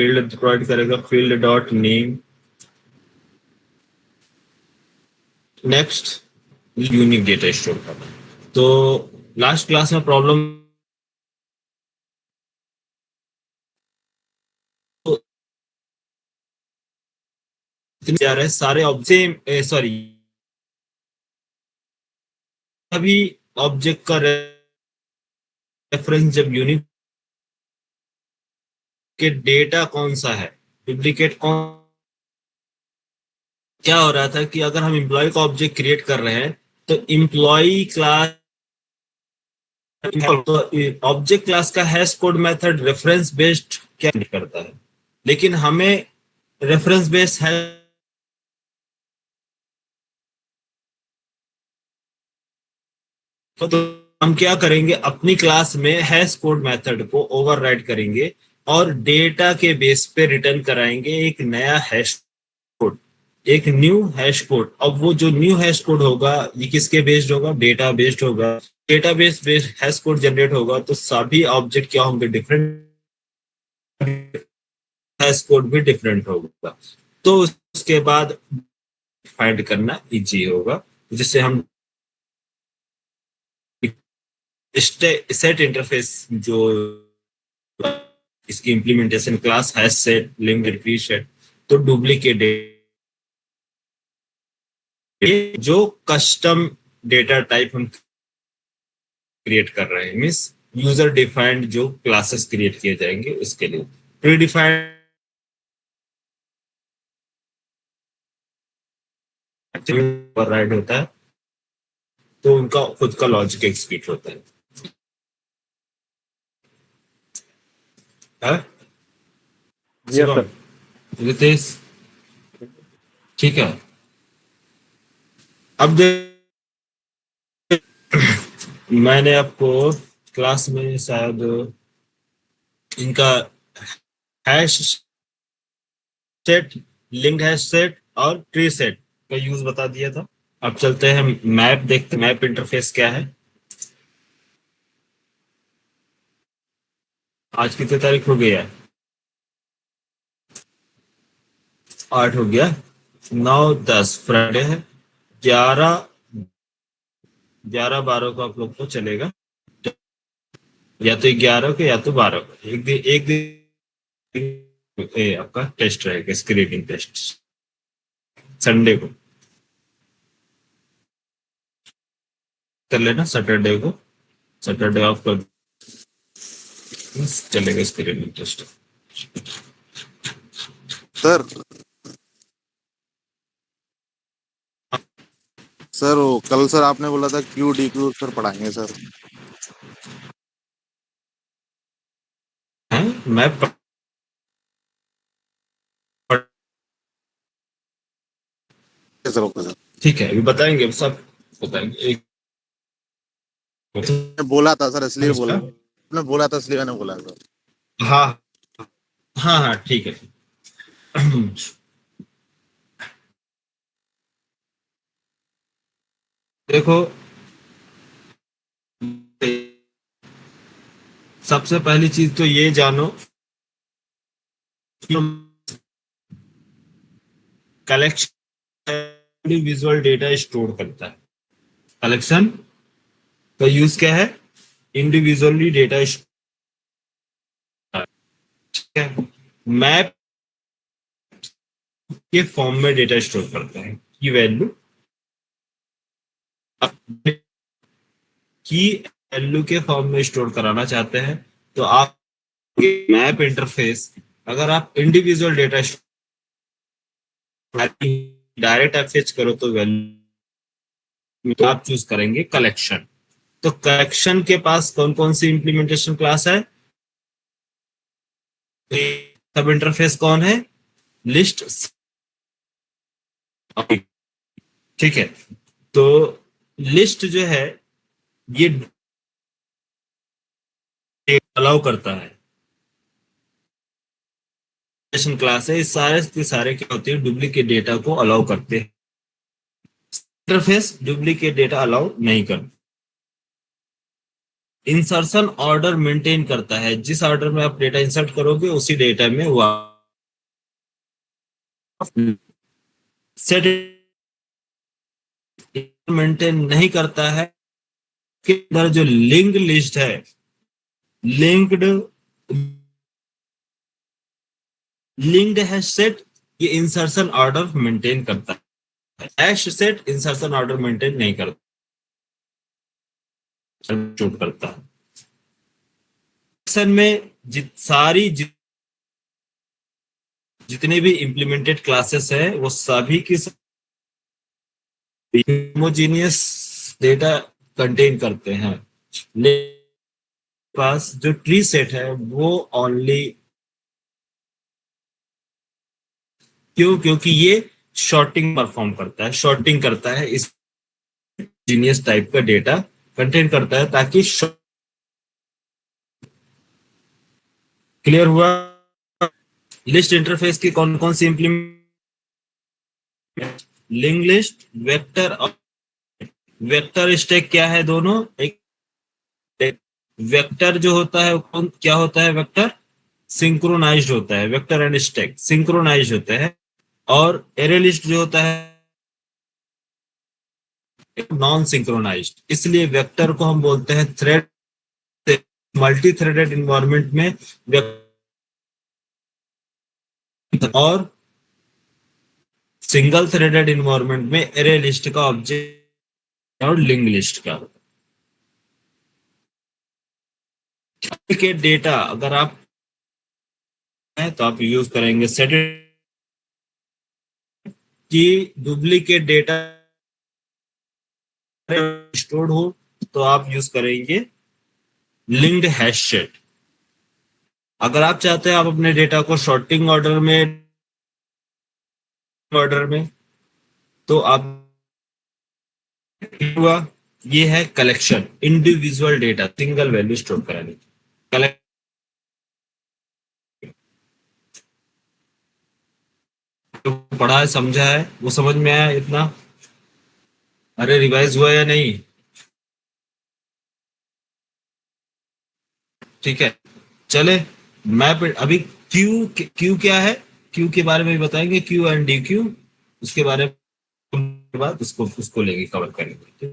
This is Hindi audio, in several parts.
फील्ड प्रोवाइड करेगा field dot name. Next unique data store करना। तो लास्ट क्लास में प्रॉब्लम जा रहा है सारे ऑब्जेक्ट, सॉरी अभी ऑब्जेक्ट का रेफरेंस जब यूनिक के डेटा कौन सा है, डुप्लीकेट कौन, क्या हो रहा था कि अगर हम एम्प्लॉय का ऑब्जेक्ट क्रिएट कर रहे हैं तो एम्प्लॉय क्लास, तो ऑब्जेक्ट क्लास का hash code method reference based क्या करता है, लेकिन हमें रेफरेंस बेस्ड है तो हम क्या करेंगे, अपनी क्लास में हैश कोड मेथड को ओवरराइड करेंगे और डेटा के बेस पे रिटर्न कराएंगे एक नया हैश कोड, एक न्यू हैश कोड। अब वो जो न्यू हैश कोड होगा ये किसके बेस्ड होगा, डेटा बेस्ड होगा। Database based hash code generate होगा तो सभी ऑब्जेक्ट क्या होंगे, डिफरेंट, हैश कोड भी डिफरेंट होगा। तो उसके बाद फाइंड करना इजी होगा, जिससे हम सेट इंटरफेस जो इसकी implementation class hash set linked repeat set, तो डुप्लीकेट जो कस्टम डेटा टाइप हम क्रिएट कर रहे हैं, मीन्स यूजर डिफाइंड जो क्लासेस क्रिएट किए जाएंगे उसके लिए प्री डिफाइंड ओवरराइड होता है, तो उनका खुद का लॉजिक एग्जीक्यूट होता है। Yes Shivam, sir. रितेश, ठीक है। अब मैंने आपको क्लास में शायद इनका hash set, linked hash set और ट्री सेट का यूज बता दिया था। अब चलते हैं मैप देखते, मैप इंटरफेस क्या है। आज कितनी तारीख हो गई है, 8 हो गया, 9-10 फ्राइडे है, 11-12 को आप लोग को चलेगा, या तो 11 को या तो 12 को, एक दिन आपका टेस्ट रहेगा, स्क्रीनिंग टेस्ट संडे को कर लेना, सैटरडे को, सैटरडे ऑफ कर चलेगा स्क्रीनिंग टेस्ट। सर सर वो कल सर आपने बोला था क्यू डी क्यू सर पढ़ाएंगे सर। है मैं सर ओके सर। ठीक है, अभी बताएंगे, सब बताएंगे। एक मैं बोला था सर इसलिए बोला, आपने बोला था इसलिए मैंने बोला सर। हाँ हाँ हाँ ठीक है। देखो, सबसे पहली चीज तो ये जानो, कलेक्शन विजुअल डेटा स्टोर करता है। कलेक्शन का यूज क्या है, इंडिविजुअली डेटा, ठीक है। मैप के फॉर्म में डेटा स्टोर करता है, की वैल्यू, की वैल्यू के फॉर्म में स्टोर कराना चाहते हैं तो आप मैप इंटरफेस, अगर आप इंडिविजुअल डेटा डायरेक्ट एक्सेस करो तो वैल्यू तो आप चूज करेंगे कलेक्शन। तो कलेक्शन के पास कौन कौन सी इंप्लीमेंटेशन क्लास है, सब इंटरफेस कौन है, लिस्ट, ठीक है। तो लिस्ट जो है ये अलाउ करता है, क्लास है, इस सारे के सारे क्या होते हैं, डुप्लीकेट डेटा को अलाउ करते हैं। इंटरफेस डुप्लीकेट डेटा अलाउ नहीं करता। इंसर्शन ऑर्डर मेंटेन करता है, जिस ऑर्डर में आप डेटा इंसर्ट करोगे उसी डेटा में वो सेट मेंटेन नहीं करता है कि अंदर जो लिंक लिस्ट है, लिंक्ड लिंक्ड हैश सेट, ये इंसर्शन ऑर्डर मेंटेन करता है। Hash set insertion order maintain नहीं करता, शूट करता है। में जितने भी इम्प्लीमेंटेड क्लासेस है वो सभी की होमोजीनियस डेटा कंटेन करते हैं। लेकिन पास जो ट्री सेट है वो ओनली, क्योंकि ये शॉर्टिंग परफॉर्म करता है, शॉर्टिंग करता है, इस जीनियस टाइप का डेटा कंटेन करता है, ताकि क्लियर हुआ। लिस्ट इंटरफेस की कौन कौन सी इम्प्लीमेंट, लिंक लिस्ट, वेक्टर और वेक्टर स्टैक क्या है दोनों, एक वेक्टर जो होता है क्या होता है, वेक्टर सिंक्रोनाइज्ड होता है, वेक्टर एंड स्टैक सिंक्रोनाइज्ड होता है। और एरे लिस्ट जो होता है नॉन सिंक्रोनाइज्ड, इसलिए वेक्टर को हम बोलते हैं थ्रेड। मल्टी थ्रेडेड इन्वायरमेंट में और सिंगल थ्रेडेड इन्वायरमेंट में एरे लिस्ट का ऑब्जेक्ट और लिंक लिस्ट का के डेटा अगर आप है तो आप यूज करेंगे सेट की। डुप्लीकेट डेटा स्टोर्ड हो तो आप यूज करेंगे लिंक्ड हैश सेट। अगर आप चाहते हैं आप अपने डेटा को शॉर्टिंग ऑर्डर में तो आप हुआ, ये है collection individual data single value store कराने की। कलेक्ट पढ़ा है, समझा है, वो समझ में आया इतना? अरे रिवाइज हुआ या नहीं? ठीक है, चले। मैप अभी क्यू क्यू क्या है, क्यू के बारे में भी बताएंगे, क्यू एंड डी क्यू, उसके बारे में बाद उसको उसको लेके कवर करेंगे।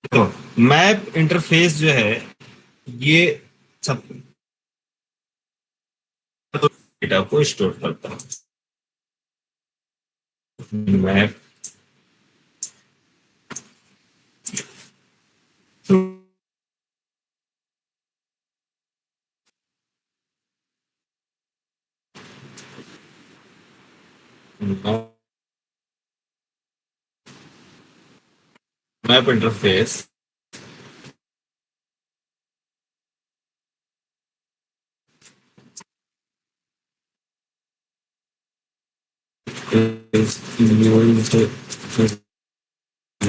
तो मैप इंटरफेस जो है ये सब डेटा को स्टोर करता है। Map map interface is used to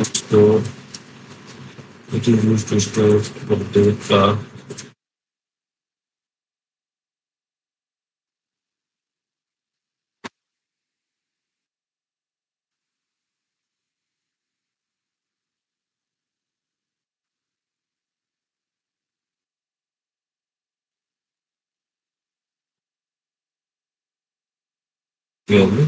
store, it is used to store the data value।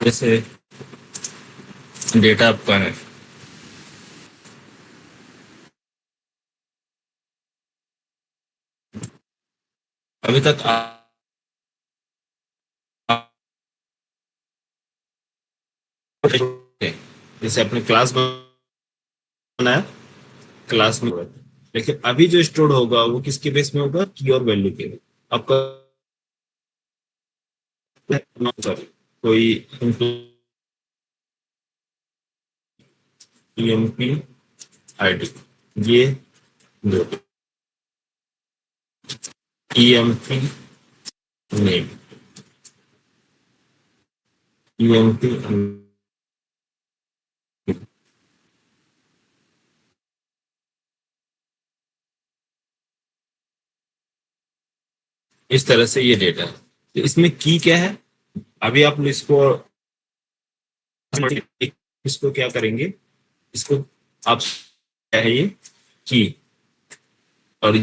जैसे डेटा आपका है, अभी तक जैसे अपने क्लास बनाया, क्लास में, लेकिन अभी जो स्टोर होगा वो किसके बेस में होगा, की और वैल्यू के। आपका सॉरी कोई ईएमपी आईडी, ये दो ईएमपी नेम, ईएमपी इस तरह से ये डेटा है। तो इसमें की क्या है, अभी आप इसको क्या करेंगे, इसको आप है ये की, और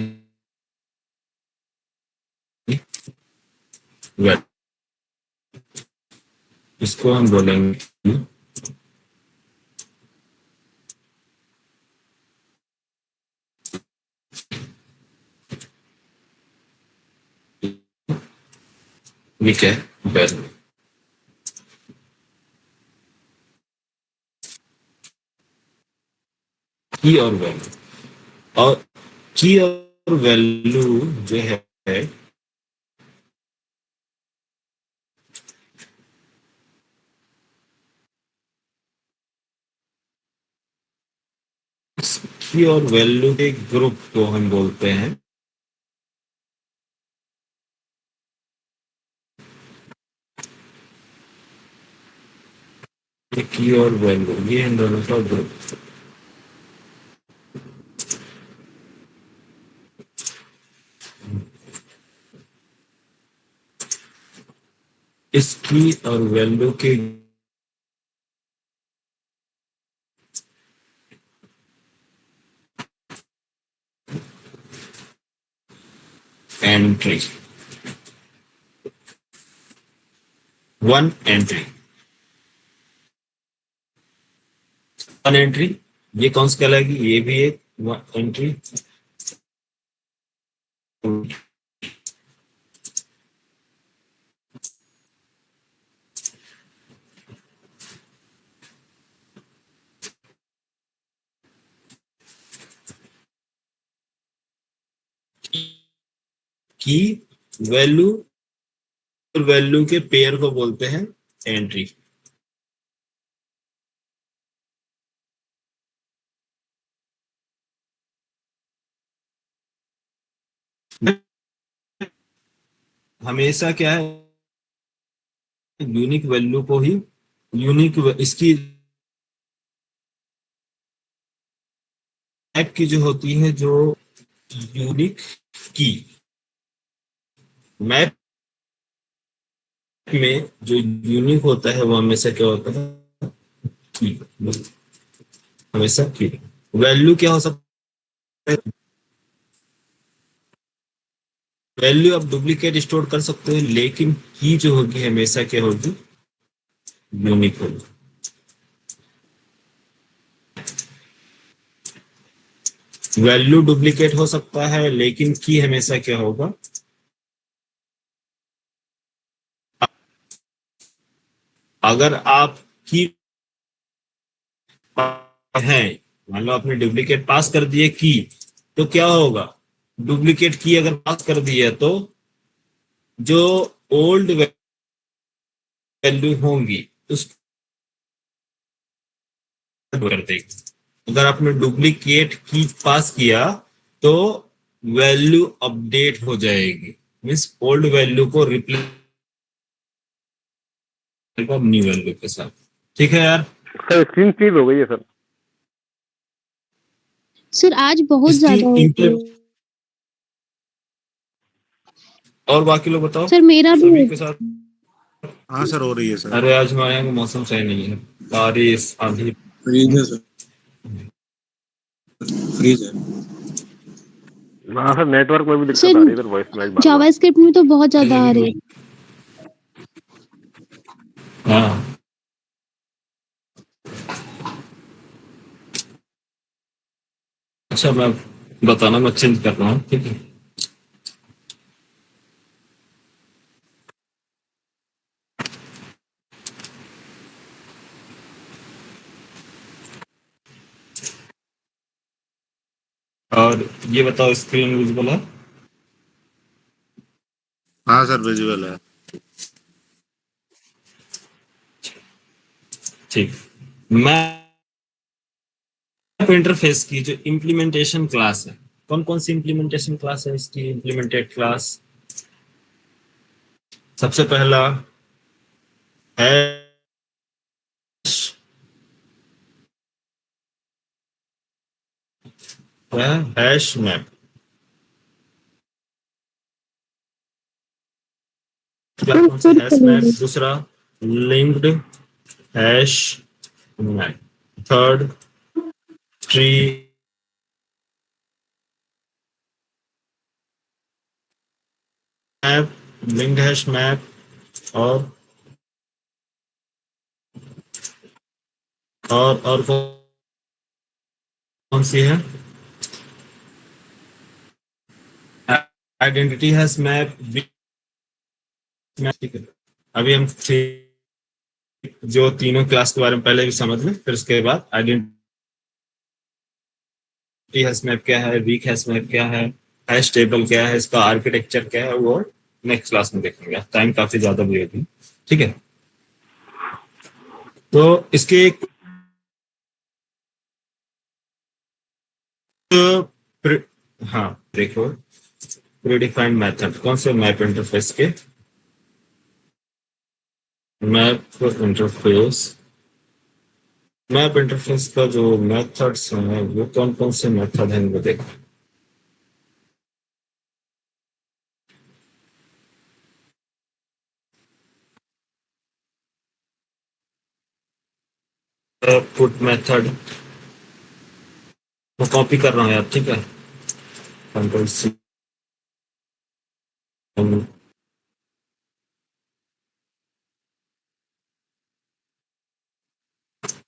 well, इसको हम बोलेंगे key। ये क्या है, वैल्यू। की और वैल्यू, और की और वैल्यू जो है की और वैल्यू के ग्रुप को हम बोलते हैं की और वैल्यू, ये इन दोनों का ग्रुप। इस की और वैल्यू के entry, one entry, one entry, ये कौन सी कहलाएगी, ये भी एक वन एंट्री। की वैल्यू और वैल्यू के पेयर को बोलते हैं एंट्री। हमेशा क्या है, यूनिक वैल्यू को ही यूनिक, इसकी टाइप की जो होती है, जो यूनिक की मैप में जो यूनिक होता है वो हमेशा क्या होता है, की, हमेशा की। वैल्यू क्या हो सकता है, वैल्यू आप डुप्लीकेट स्टोर कर सकते हो, लेकिन की जो होगी हमेशा क्या होगी, यूनिक होगी। वैल्यू डुप्लीकेट हो सकता है, लेकिन की हमेशा क्या होगा, अगर आप की है, मान लो आपने डुप्लीकेट पास कर दिए की, तो क्या होगा, डुप्लीकेट की अगर पास कर दी है तो जो ओल्ड वैल्यू होंगी उस कर देगी। अगर आपने डुप्लीकेट की पास किया तो वैल्यू अपडेट हो जाएगी, मीन्स ओल्ड वैल्यू को रिप्लेस न्यू वैल्यू के साथ। ठीक है यार, सर स्क्रीन क्लियर हो गई है सर। सर आज बहुत इसकी ज्यादा होती है। और बाकी लोग बताओ, सर मेरा भी सभी के साथ। हाँ सर, हो रही है सर। अरे आज हमारे यहाँ का मौसम सही नहीं है, बारिश आंधी। फ्रीज है सर, फ्रीज है। हाँ सर, नेटवर्क में भी दिक्कत सर आ रही है इधर, वॉइस मैच बार बार। जावास्क्रिप्ट में तो बहुत ज्यादा आ रही है। हाँ अच्छा, मैं बताना, मैं चेंज कर रहा हूँ, ठीक है। और ये बताओ, स्क्रीन विजिबल है? हाँ सर, विजुअल है। ठीक। मैप इंटरफेस की जो इम्प्लीमेंटेशन क्लास है, कौन कौन सी इम्प्लीमेंटेशन क्लास है इसकी, इम्प्लीमेंटेड क्लास? सबसे पहला हैश, हैश मैप, कौन सा हैश मैप? दूसरा linked hash map, third tree map, linked hash map और कौन सी है, आइडेंटिटी हैश मैप, ठीक है। अभी हम जो तीनों क्लास के बारे में पहले भी समझ लें, फिर उसके बाद आइडेंटिटी हैश मैप क्या है, वीक हैश मैप क्या है, हैश टेबल क्या है, इसका आर्किटेक्चर क्या है, वो नेक्स्ट क्लास में देखेंगे। टाइम काफी ज्यादा भी होगी, ठीक है। तो इसके एक हाँ देखो, प्रीडिफाइंड मेथड कौन से, मैप इंटरफेस के, मैप इंटरफेस मैप इंटरफेस का जो मेथड्स हैं वो कौन कौन से मेथड हैं वो देखो। पुट मेथड वो कॉपी कर रहा हूँ यार, ठीक है। Control C,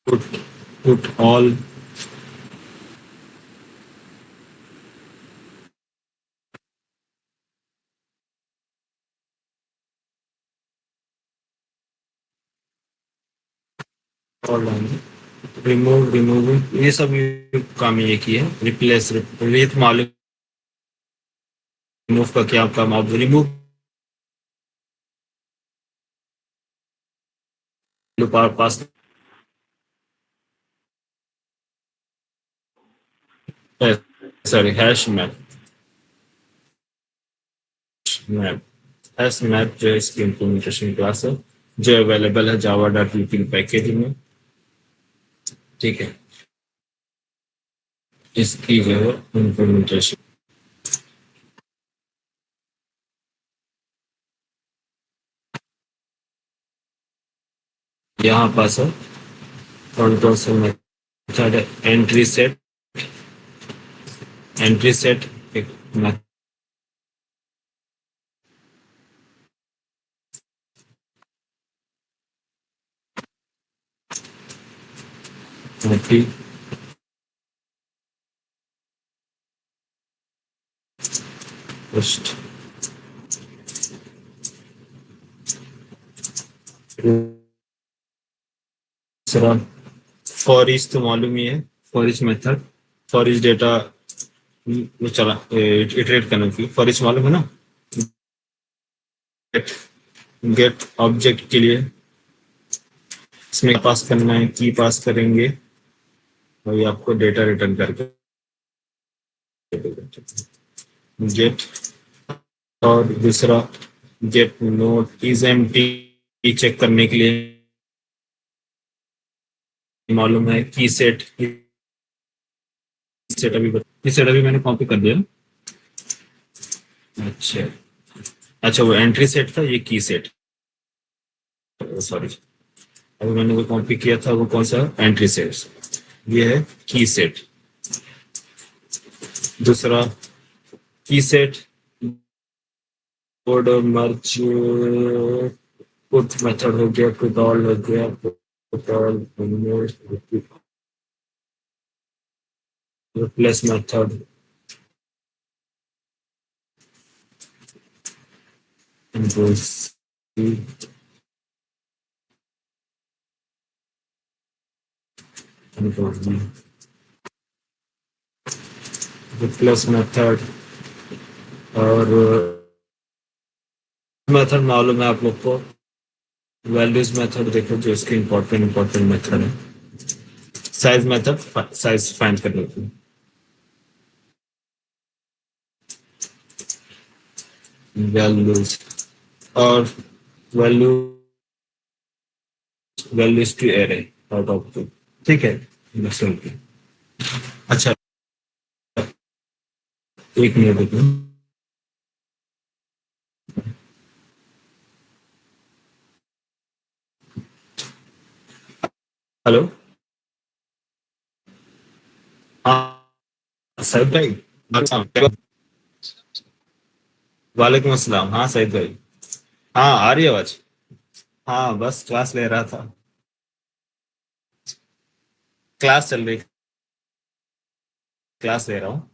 put put all, all remove removing, ये सब काम ये किए हैं। रिप्लेस, रिप्लेस मालूम, रिमूव का क्या काम, आप remove pass, sorry hash map, map hash map जो है इसकी इम्प्लीमेंटेशन क्लास है जो अवेलेबल है जावा डॉट यूटिल पैकेज में, ठीक है। इसकी जो है इम्प्लीमेंटेशन यहाँ पास है। कौन कौन से मेथड है, एंट्री सेट, एंट्री सेट एक मेथड, फर्स्ट दूसरा फॉर ईच तो मालूम ही है, for each method, for each data वो चला इटरेट करने की, फॉर ईच मालूम है ना। गेट, गेट ऑब्जेक्ट के लिए इसमें पास करना है, की पास करेंगे और ये आपको डेटा रिटर्न करके गेट, और दूसरा get not is empty check करने के लिए मालूम है, की सेट, की सेट अभी मैंने कॉपी कर दिया। अच्छा अच्छा, वो एंट्री सेट था, ये की सेट, सॉरी अभी मैंने वो कॉपी किया था, वो कौन सा, एंट्री सेट, ये है की सेट। दूसरा key set code merge, put method हो गया, पुट ऑल हो गया, put all replace method, control C, control V, replace method. और मेथड मालूम है आप लोग को, वैल्यूज मेथड देखो जो इसके इंपॉर्टेंट मेथड है। साइज मेथड, साइज फाइंड करने की, वैल्यूज और value, values to array out of two, ठीक है। अच्छा एक मिनट रुको, हेलो, हाँ साहिब भाई, अच्छा वालेकुम अस्सलाम। हाँ सईद भाई। हाँ आ रही है आवाज। हाँ बस क्लास ले रहा था। क्लास चल रही। क्लास ले रहा हूँ।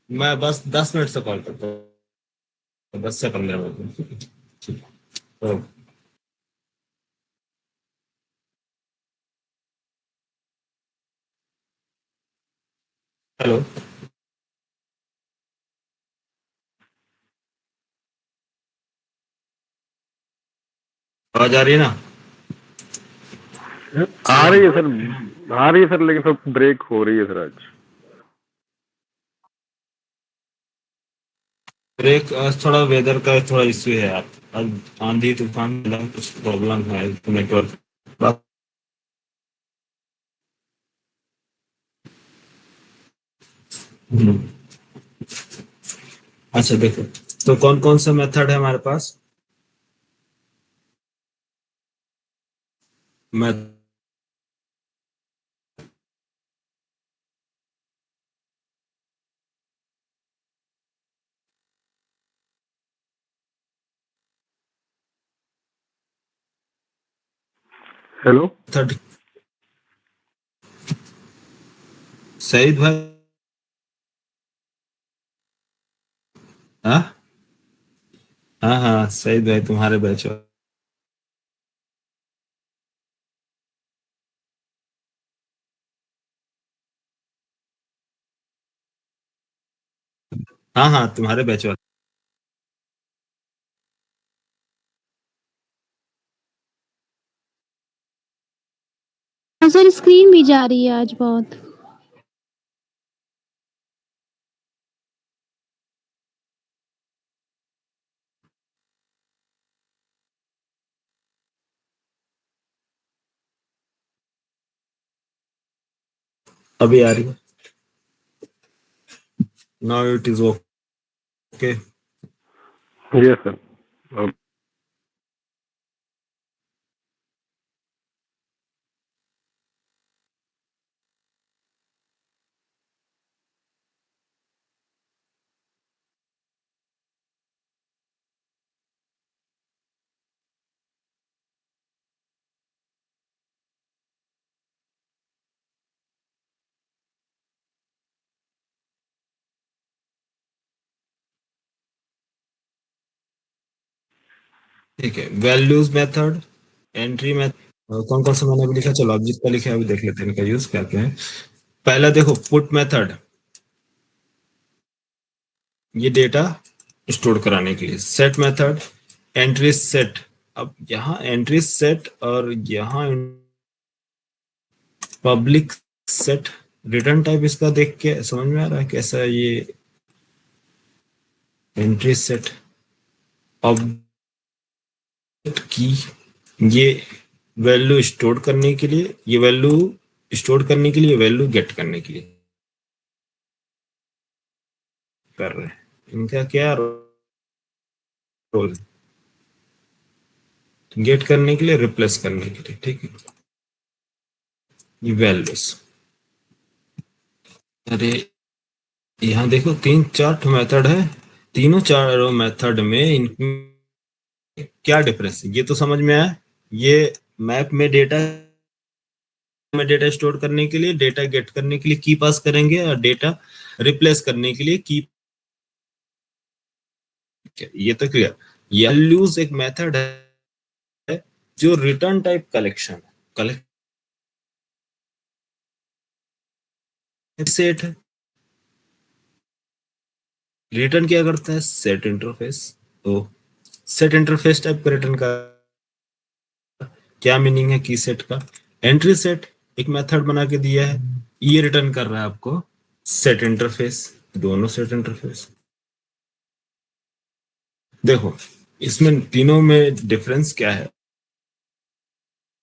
मैं बस 10 मिनट से कॉल करता हूँ। 10 से 15 मिनट। तो हेलो। आवाज आ रही है ना? आ रही है सर, आ रही है सर, लेकिन सब ब्रेक हो रही है सर आज। ब्रेक थोड़ा वेदर का थोड़ा इश्यू है यार। अब आंधी तूफान कुछ प्रॉब्लम है नेटवर्क। अच्छा देखो, तो कौन कौन सा मेथड है हमारे पास? मैं हेलो मेथड। सईद भाई। हाँ हाँ हाँ सईद भाई तुम्हारे बैच। हाँ हाँ तुम्हारे बैच वाले। हाँ सर, स्क्रीन भी जा रही है आज बहुत। अभी आ रही है। Now it is okay. Yes sir. अब ठीक है, वैल्यूज मेथड, एंट्री मेथड, कौन कौन सा मैंने अभी लिखा? चलो अब जितना लिखा है अभी देख लेते हैं इनका यूज क्या क्या है। पहला देखो पुट मेथड, ये डेटा स्टोर कराने के लिए। Set method, entry set. अब यहाँ एंट्री सेट और यहाँ पब्लिक सेट। रिटर्न टाइप इसका देख के समझ में आ रहा है कैसा है ये। एंट्री सेट की, ये वैल्यू स्टोर करने के लिए, ये वैल्यू स्टोर करने के लिए, वैल्यू गेट करने के लिए कर रहे हैं। इनका क्या रोल है? गेट करने के लिए, रिप्लेस करने के लिए। ठीक है, ये वैल्यूज। अरे यहाँ देखो तीन चार मेथड है। तीनों चारों मेथड में इनमें क्या डिफरेंस है ये तो समझ में आया। ये मैप में डेटा स्टोर करने के लिए, डेटा गेट करने के लिए की पास करेंगे, और डेटा रिप्लेस करने के लिए की। ये तो क्लियर। वैल्यूज एक मेथड है जो return type collection collect set है। रिटर्न क्या करता है? Set interface. तो सेट इंटरफेस टाइप का रिटर्न का क्या मीनिंग है की सेट का? एंट्री सेट एक मेथड बना के दिया है, ये रिटर्न कर रहा है आपको सेट इंटरफेस। दोनों सेट इंटरफेस। देखो इसमें तीनों में डिफरेंस क्या है?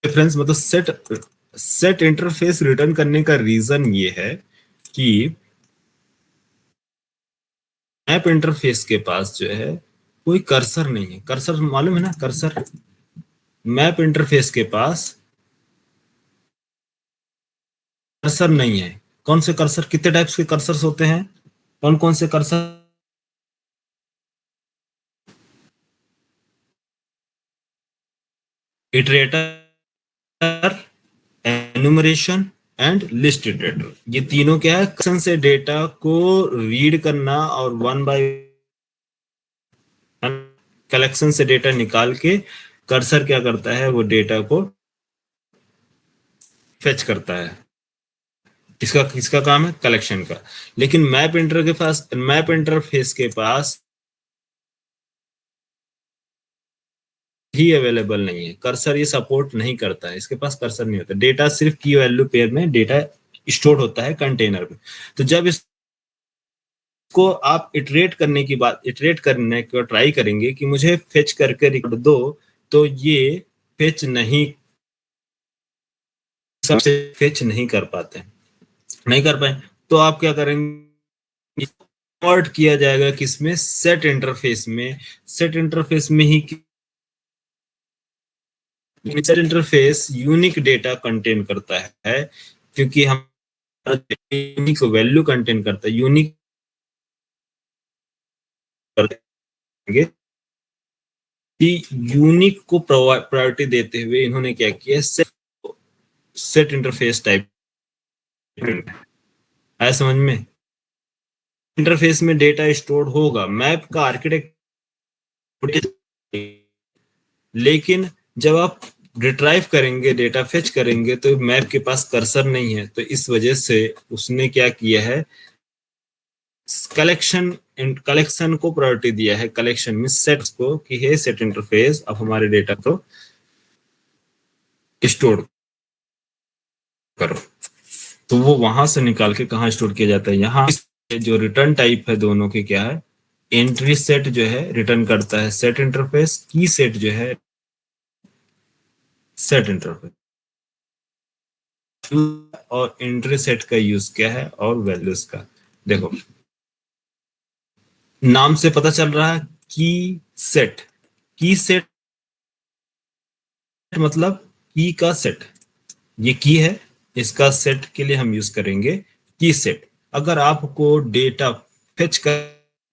डिफरेंस मतलब सेट सेट इंटरफेस रिटर्न करने का रीजन ये है कि मैप इंटरफेस के पास जो है कोई कर्सर नहीं है। कर्सर मालूम है ना? कर्सर मैप इंटरफेस के पास कर्सर नहीं है। कौन से कर्सर? कितने टाइप्स के कर्सर्स होते हैं? कौन कौन से cursor? Iterator, enumeration and list iterator, ये तीनों क्या है? कलेक्शन से डेटा को रीड करना और वन बाय कलेक्शन से डेटा निकाल के कर्सर क्या करता है? वो डेटा को फेच करता है। इसका किसका काम है? कलेक्शन का। लेकिन मैप इंटरफेस के पास ही अवेलेबल नहीं है, कर्सर ये सपोर्ट नहीं करता है, इसके पास कर्सर नहीं होता, डेटा सिर्फ की वैल्यू पेयर में डेटा स्टोर होता है कंटेनर में। तो जब इसको आप इटरेट करने को ट्राई करेंगे कि मुझे फेच करके रिकॉर्ड दो, तो ये फेच नहीं कर पाते, नहीं कर पाए। तो आप क्या करेंगे? कन्वर्ट किया जाएगा किसमें? सेट इंटरफेस में। सेट इंटरफेस में ही set interface unique data contain करता है, क्योंकि हम यूनिक वैल्यू कंटेन करता है। यूनिक करेंगे कि यूनिक को प्रायोरिटी देते हुए इन्होंने क्या किया? सेट इंटरफेस टाइप आया समझ में? इंटरफेस में डेटा स्टोर होगा, मैप का आर्किटेक्ट, लेकिन जब आप रिट्राइव करेंगे, डेटा फेच करेंगे, तो मैप के पास कर्सर नहीं है, तो इस वजह से उसने क्या किया है? कलेक्शन को प्रायोरिटी दिया है, कलेक्शन में सेट्स को, कि हे सेट इंटरफेस अब हमारे डेटा को स्टोर करो। तो वो वहां से निकाल के कहाँ स्टोर किया जाता है? यहाँ। जो रिटर्न टाइप है दोनों की क्या है? एंट्री सेट जो है रिटर्न करता है सेट इंटरफेस, की सेट जो है सेट इंटरफेस। और एंट्री सेट का यूज क्या है? और वैल्यूज का। देखो नाम से पता चल रहा है, की सेट। की सेट मतलब की का सेट, ये की है, इसका सेट के लिए हम यूज करेंगे की सेट। अगर आपको डेटा फेच कर,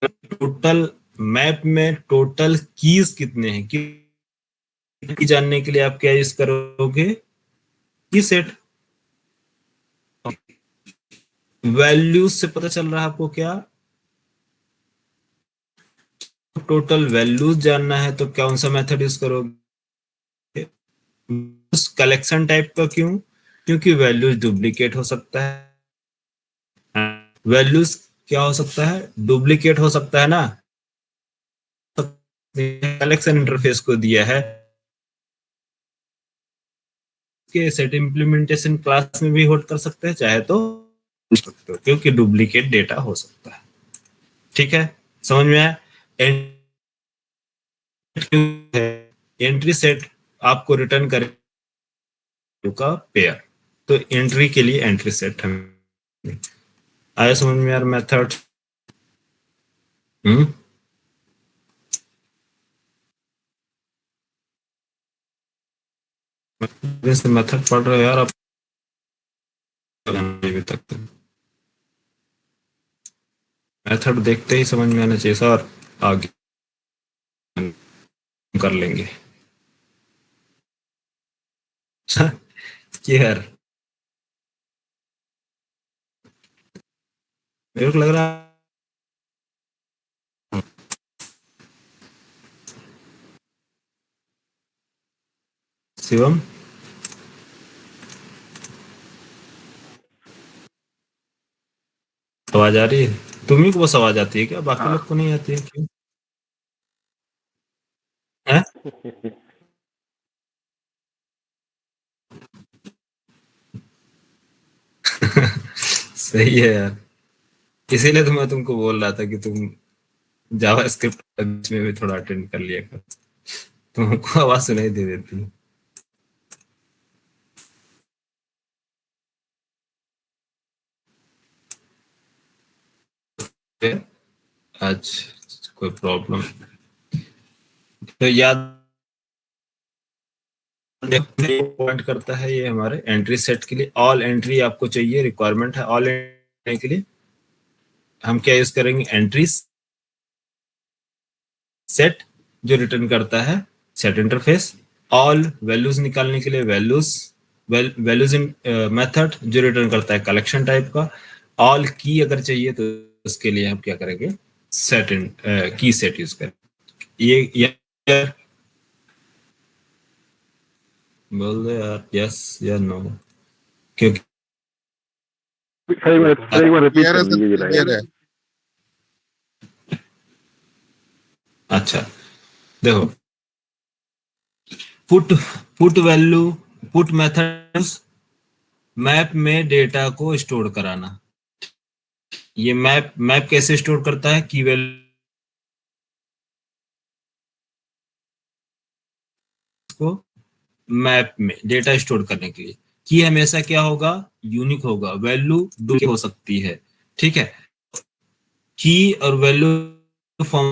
टोटल मैप में टोटल कीज कितने हैं, की जानने के लिए आप क्या यूज करोगे? की सेट। वैल्यूज से पता चल रहा है आपको क्या? टोटल वैल्यूज जानना है तो कौन सा मेथड यूज करोगे? उस कलेक्शन टाइप का। क्यों? क्योंकि वैल्यूज डुप्लीकेट हो सकता है। वैल्यूज क्या हो सकता है? डुप्लीकेट हो सकता है ना। कलेक्शन इंटरफेस को दिया है कि सेट इम्प्लीमेंटेशन क्लास में भी होल्ड कर सकते हैं, चाहे तो सकते हो, क्योंकि डुप्लीकेट डेटा हो सकता है। ठीक है, समझ में आया? एंट्री सेट आपको रिटर्न करे का पेयर, तो एंट्री के लिए एंट्री सेट है। आया समझ में यार मेथड? मेथड पढ़ रहे हो यार आप अभी तक? मेथड देखते ही समझ में आना चाहिए सर, आगे कर लेंगे। यार मेरे को लग रहा है शिवम आवाज आ रही है? तुम्ही को बस आवाज आती है क्या? बाकी लोग को नहीं आती है? क्यों है? सही है यार, इसीलिए तो मैं तुमको बोल रहा था कि तुम जावा स्क्रिप्ट में भी थोड़ा अटेंड कर लिया कर, तुमको आवाज सुनाई दे देती है। आज कोई प्रॉब्लम तो याद पॉइंट करता है ये हमारे एंट्री सेट के लिए। ऑल एंट्री आपको चाहिए, रिक्वायरमेंट है ऑल एंट्री के लिए। हम क्या यूज करेंगे, एंट्री सेट जो रिटर्न करता है सेट इंटरफेस, ऑल वैल्यूज निकालने के लिए वैल्यूज इन मेथड जो रिटर्न करता है कलेक्शन टाइप का, ऑल की अगर चाहिए तो उसके लिए हम क्या करेंगे, सेट इन की सेट यूज करें। ये बोल दो यार यस या नो, क्योंकि सर एक बार रिपीट क्लियर कर है सर, दीजिए ये क्लियर है। लाइन। अच्छा देखो, put put value, put method map में डेटा को स्टोर कराना। ये मैप मैप कैसे स्टोर करता है, की वैल्यू को मैप में डेटा स्टोर करने के लिए की हमेशा क्या होगा, यूनिक होगा, वैल्यू दो हो सकती है, ठीक है। की और वैल्यू फॉर्म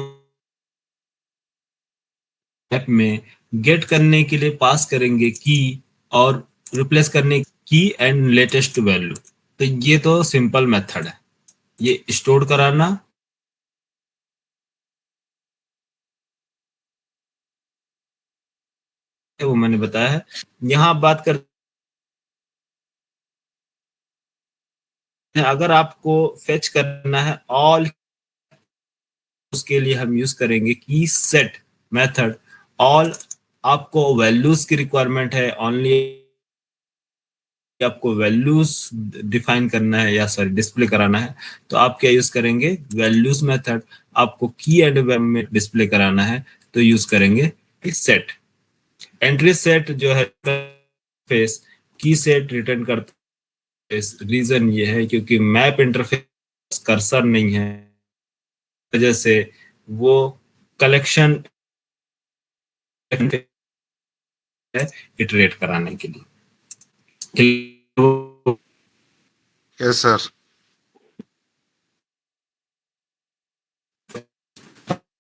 मैप में गेट करने के लिए पास करेंगे की, और रिप्लेस करने की एंड लेटेस्ट वैल्यू। तो ये तो सिंपल मेथड है, ये स्टोर कराना है, वो मैंने बताया है। यहाँ आप बात करते हैं, अगर आपको फेच करना है ऑल, उसके लिए हम यूज करेंगे की सेट मेथड ऑल। आपको वैल्यूज की रिक्वायरमेंट है ओनली, आपको वैल्यूज डिफाइन करना है या सॉरी डिस्प्ले कराना है, तो आप क्या यूज करेंगे, वैल्यूज मेथड। आपको की एंड में डिस्प्ले कराना है तो यूज करेंगे सेट। एंट्री सेट जो है फेस की सेट रिटर्न करता है। रीजन ये है क्योंकि मैप इंटरफेस कर्सर नहीं है, वजह से वो कलेक्शन है इटरेट कराने के लिए। Yes sir.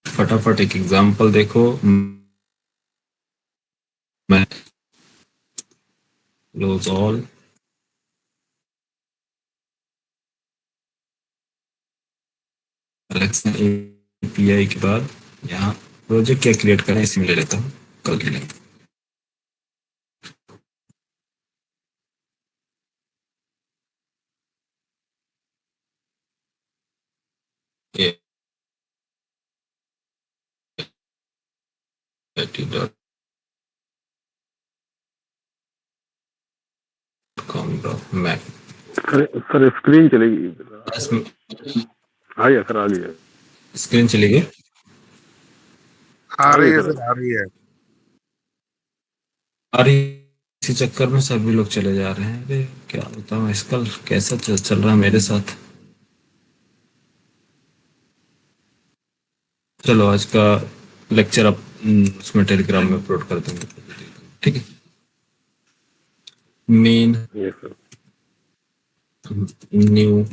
फटाफट एक एग्जांपल देखो, मैं क्लोज ऑल, कलेक्शन एपीआई के बाद यहाँ प्रोजेक्ट क्या क्रिएट करें, इसी में ले लेता हूँ, कल के लिए। मैप सर स्क्रीन चलेगी, आ गया सर, आ गया। स्क्रीन चली गई। आ आ रही गई है सर। सर, आ रही है। अरे इसी चक्कर में सभी लोग चले जा रहे हैं, अरे क्या बताऊँ इसका कैसा चल रहा है मेरे साथ। चलो आज का लेक्चर आप उसमें टेलीग्राम में अपलोड कर देंगे, ठीक है। Main yes sir. New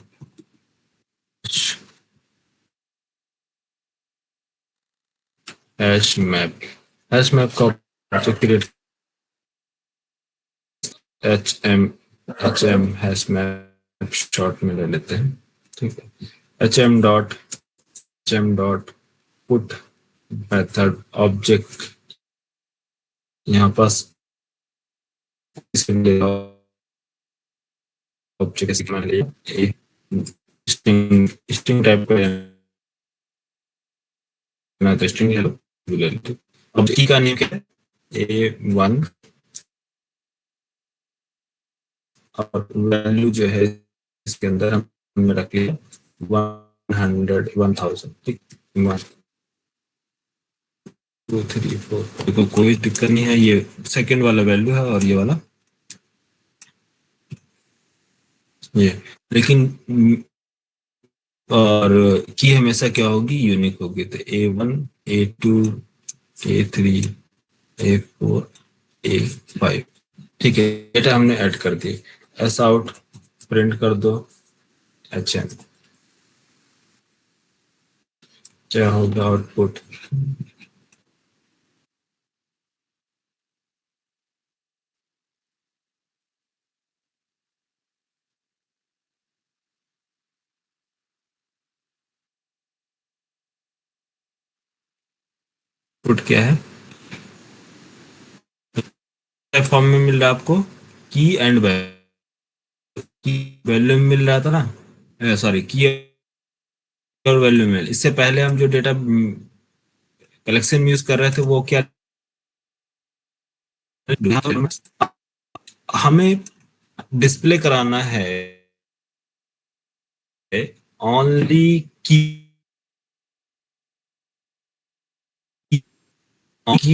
hash map का object create, h m hash map short में ले लेते हैं, ठीक है। H M dot put method object, यहाँ पास ऑब्जेक्ट मान लीजिए स्ट्रिंग स्ट्रिंग टाइप का ना, तो स्ट्रिंग ले लो, ले लो। अब की का नेम क्या है, A1, और वैल्यू जो है इसके अंदर हमने रख लिया 100, 1000, ठीक। 1 2 3 4, देखो कोई दिक्कत नहीं है, ये सेकंड वाला वैल्यू है और ये वाला ये, लेकिन और की हमेशा क्या होगी, यूनिक होगी। तो A1, A2, A3, A4, A5, ठीक है। डेटा हमने ऐड कर दी, एस आउट प्रिंट कर दो, HM क्या होगा आउटपुट, पुट क्या है, फॉर्म में मिल रहा है आपको, की एंड की वैल्यू में मिल रहा था ना, सॉरी की और वैल्यू में। इससे पहले हम जो डेटा कलेक्शन में यूज कर रहे थे वो क्या, हमें डिस्प्ले कराना है ओनली की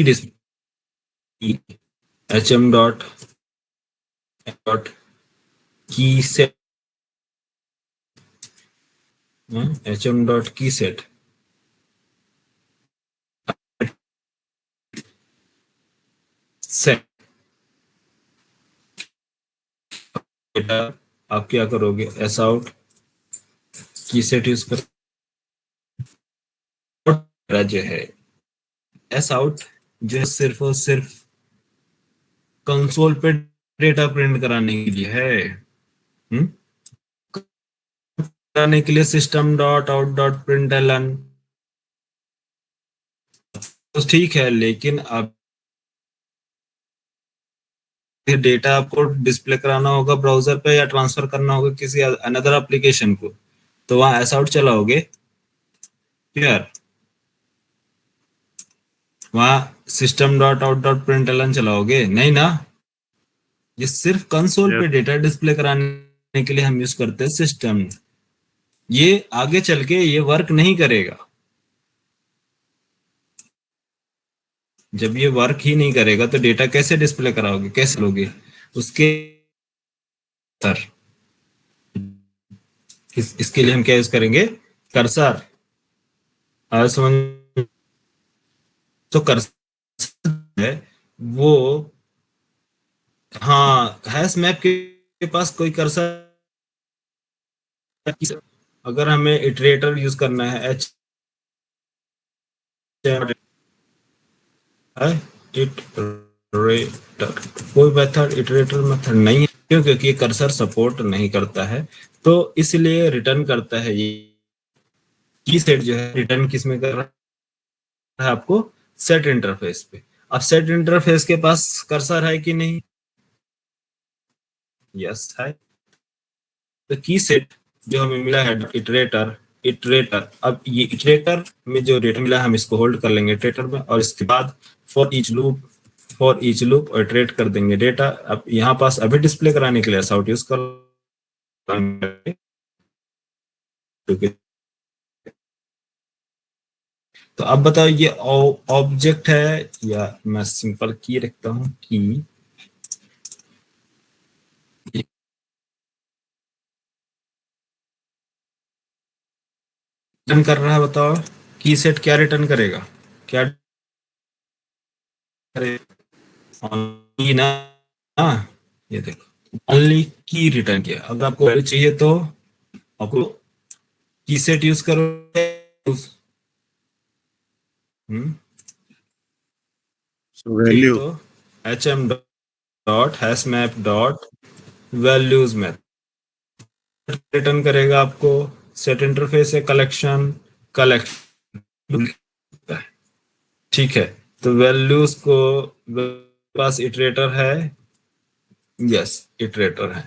डिस्प्ले, एचएम डॉट डॉट की सेट, एचएम डॉट की सेट सेट डेटा। आप क्या करोगे, एस आउट की सेट यूज कर, जो है एस आउट जो है सिर्फ और सिर्फ कंसोल पे डेटा प्रिंट कराने के लिए है। कराने के लिए system dot out dot println तो ठीक है, लेकिन अब डेटा आपको डिस्प्ले कराना होगा ब्राउजर पे या ट्रांसफर करना होगा किसी अनदर एप्लीकेशन को, तो वहां एस आउट चलाओगे यार, वहां system dot out dot println चलाओगे नहीं ना। ये सिर्फ कंसोल पे डेटा डिस्प्ले कराने के लिए हम यूज करते हैं सिस्टम। ये आगे चल के ये वर्क नहीं करेगा। जब ये वर्क ही नहीं करेगा तो डेटा कैसे डिस्प्ले कराओगे, कैसे लोगे उसके सर। इसके लिए हम क्या यूज करेंगे, कर्सर। और समझ, तो कर्सर है वो, हाँ हैश मैप के पास कोई कर्सर, अगर हमें इटरेटर यूज करना है, एच इटरेटर, कोई मेथड इटरेटर मेथड नहीं है, क्यों, क्योंकि ये कर्सर सपोर्ट नहीं करता है, तो इसलिए रिटर्न करता है ये की सेट जो है, रिटर्न किस में कर रहा है आपको, सेट इंटरफेस पे। अब सेट इंटरफेस के पास कर्सर है कि नहीं, यस है। तो की सेट जो हमें मिला है इटरेटर, इटरेटर, अब ये इटरेटर में जो डेटा मिला है हम इसको होल्ड कर लेंगे इटरेटर में, और इसके बाद फॉर ईच लूप और इटरेट कर देंगे डेटा। अब यहाँ पास अभी डिस्प्ले कराने के लिए ऐसा यूज कर, तो अब बताओ ये ऑब्जेक्ट है या मैं सिंपल की रखता हूं की रिटर्न कर रहा है, बताओ की सेट क्या रिटर्न करेगा, क्या करेगा, ओनली ना, हाँ ये देखो ओनली की रिटर्न किया। अगर आपको वैल्यू चाहिए तो आपको की सेट यूज करो, वैल्यू तो H M dot hash map dot values method return करेगा आपको, सेट इंटरफेस है कलेक्शन, कलेक्शन, ठीक है। तो वैल्यूज को पास इटरेटर है, यस इटरेटर है,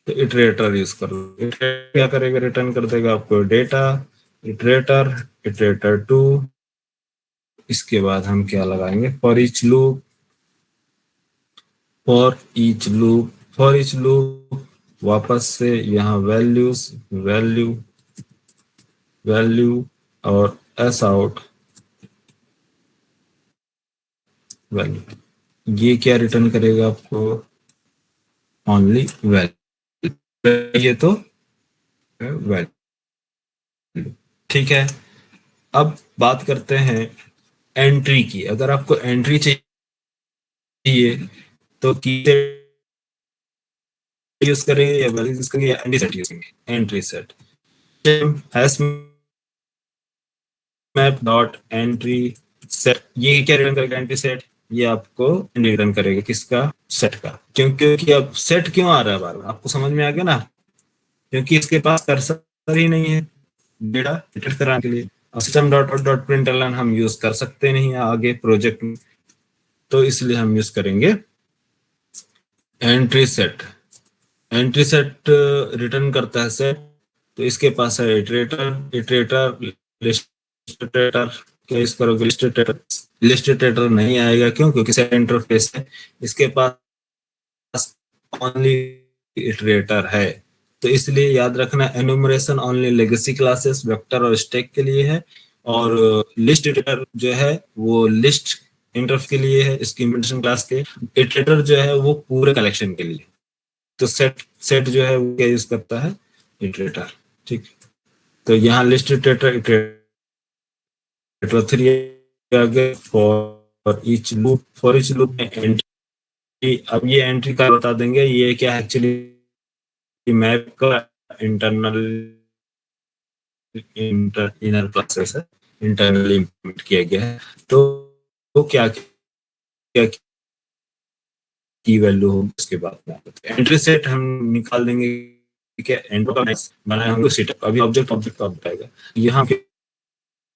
तो इटरेटर यूज करो। इटरेटर क्या करेगा, रिटर्न कर देगा आपको डेटा, इटरेटर, इटरेटर टू। इसके बाद हम क्या लगाएंगे, for each loop, for each loop, for each loop, वापस से यहाँ वैल्यूज, वैल्यू, वैल्यू और एस आउट वैल्यू। ये क्या रिटर्न करेगा आपको, ओनली वैल्यू, ये तो वैल्यू, ठीक है। अब बात करते हैं एंट्री की। अगर आपको एंट्री चाहिए तो की यूज करेंगे या वैल्यू यूज करेंगे या एंट्री सेट यूज करेंगे, entry set hash map dot entry set. ये क्या रिटर्न करेगा, एंट्री सेट, ये आपको रिटर्न करेगा किसका, सेट का। क्योंकि अब सेट क्यों आ रहा है बार बार, आपको समझ में आ गया ना, क्योंकि इसके पास कर्सर ही नहीं है डेटा एडिट कराने के लिए। system.out.println हम यूज कर सकते नहीं है आगे प्रोजेक्ट में, तो इसलिए हम यूज करेंगे entry set. Entry set return करता है सेट, तो इसके पास है इटरेटर, लिस्टेटर। क्या यूज करोगे? लिस्टेटर नहीं आएगा, क्यों? क्योंकि सेट इंटरफेस है, इसके पास ओनली इटरेटर है। तो इसलिए याद रखना, enumeration only legacy classes vector और स्टैक के लिए है, और लिस्ट इटरेटर जो है वो लिस्ट इंटरफेस के लिए है, इसकी इम्प्लीमेंटेशन क्लास के। इटरेटर जो है वो पूरे कलेक्शन के लिए। तो सेट जो है वो क्या यूज करता है? इटरेटर। ठीक, तो यहाँ लिस्ट इटरेटर 3 आ गए। फॉर ईच लूप में एंट्री, अब ये एंट्री का बता देंगे, ये क्या है एक्चुअली मैप का इंटरनल इनर क्लासेस है, इंटरनली इंप्लीमेंट किया गया है। तो क्या की वैल्यू होगी उसके बाद में एंट्री सेट हम निकाल देंगे। ठीक है, एंट्री का बनाए होंगे सेटअप, अभी ऑब्जेक्ट का बताएगा। यहाँ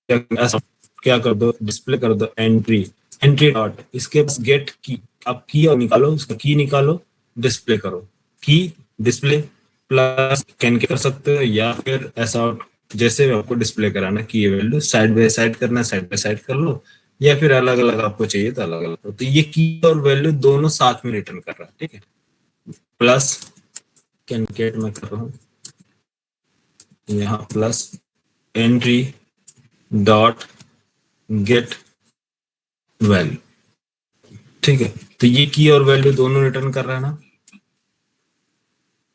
क्या कर दो, डिस्प्ले कर दो एंट्री डॉट, इसके पास गेट की, आप की और निकालो, उसका की निकालो, डिस्प्ले करो, की डिस्प्ले प्लस कैन कर सकते हो, या फिर ऐसा जैसे आपको डिस्प्ले कराना की वैल्यू साइड बाय साइड करना, साइड बाय साइड कर लो, या फिर अलग अलग आपको चाहिए तो अलग अलग। तो ये की और वैल्यू दोनों साथ में रिटर्न कर रहा है। ठीक है, प्लस कैनकेट में कर रहा हूँ यहाँ, plus entry dot get value. ठीक है, तो ये की और वैल्यू दोनों रिटर्न कर रहा है ना।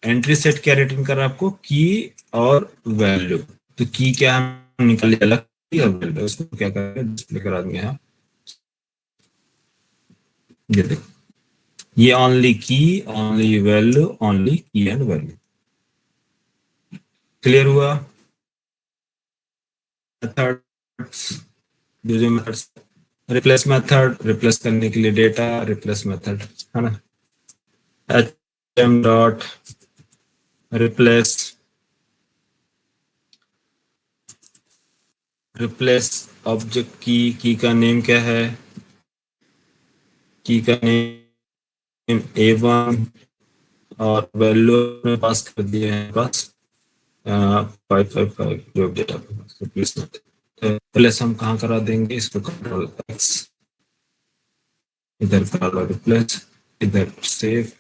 एंट्री सेट क्या रिटर्न कर रहा है आपको? की और वैल्यू। तो की क्या हम निकाले अलग, की और वैल्यू, उसको क्या करेंगे? डिस्प्ले करा देंगे यहाँ। ये देखो, ये ओनली की, ओनली वैल्यू, ओनली की एंड वैल्यू। क्लियर हुआ? मेथड्स, जो मेथड्स, रिप्लेस मेथड, रिप्लेस करने के लिए डेटा, रिप्लेस मेथड है ना। hm डॉट रिप्लेस ऑब्जेक्ट की का नेम क्या है? की का नेम A1 और वैल्यू में पास कर दिए हैं बस 555 जो डेटा रिप्लेस हम कहाँ करा देंगे? इसको कंट्रोल X, इधर करा लो रिप्लेस, इधर सेव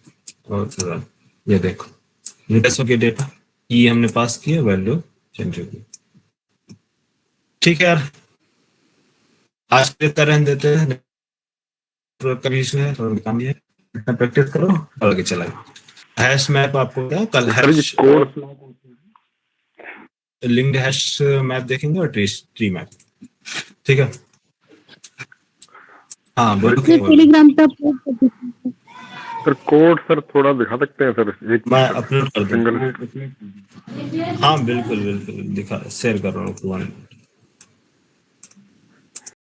और रन। ये देखो रिप्लेस हो गया डेटा, की हमने पास किया, वैल्यू चेंज हो गई। ठीक है यार, आज के तरह देते हैं, का इशू है, थोड़ा काम है, इतना प्रैक्टिस करो और आगे चलाए। हैश मैप आपको क्या कल hash code linked hash map देखेंगे और ट्री मैप। ठीक है, हाँ बोलो क्या बोल रहे टेलीग्राम पे अपलोड कर दीजिए। सर कोड सर थोड़ा दिखा सकते हैं सर? एक मैं अपलोड कर सिंगल दूंगा। हाँ बिल्कुल बिल्कुल, दिखा शेयर कर रहा हूँ।